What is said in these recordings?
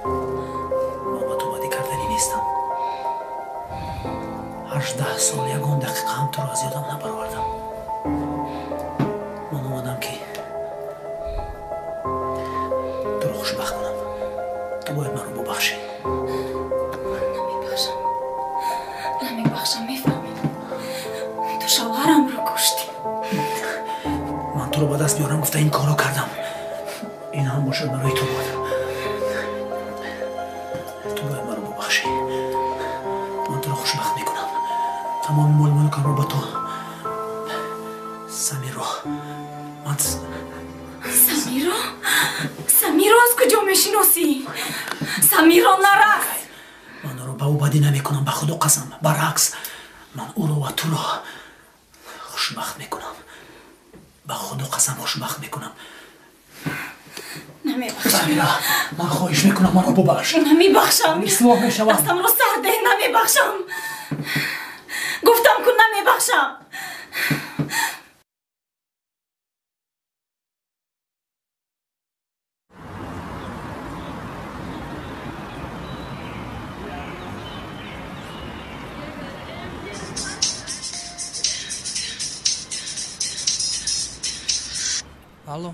با تو بادی کردنی نیستم. 18 سال یگان دقیقه هم تو را از یادم نبروردم. من اومدم که تو را خوشبخت کنم. تو باید من رو ببخشی. نمیبخشم. میفهمی تو شوهرم رو کشتی. من تو رو با دست بیارم گفته این کارو کردم. این هم باشد برای تو بود. تو باید من رو ببخشی. من تو رو خوشبخت میکنم. تمام مال ملکم رو با تو. سمیرا من سمیرا از کجا میشناسی؟ سمیرا نرفت. من رو به او بدی نمی کنم. به خدا قسم. برعکس من او رو و تو رو خوشبخت میکنم. به خدا قسم خوشبخت میکنم. نمیبخشم. سمیرا من خواهش میکنم من رو ببخش. نمیبخشم. اصلاح میشوم. دستم رو سر ده. نمیبخشم. گفتم که نمیبخشم. الو.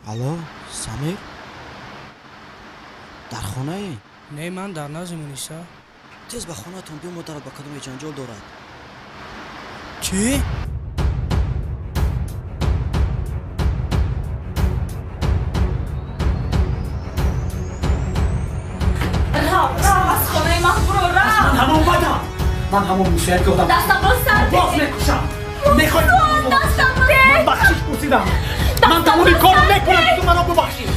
الو سمیر در خانه ای؟ نه من در نزدیک نیستم. تیز به خانه تون بیا مادرت با کدوم جنجال دارد. چی؟ راه از خانه من برو. راه من همون بدم. من همون موسیقی گفتم. دستم رو سر ده. باز میکشم. میخوای دستم رو ده. من بخشش پرسیدم. من تمام این کار رو میکنم که تو منو ببخشی.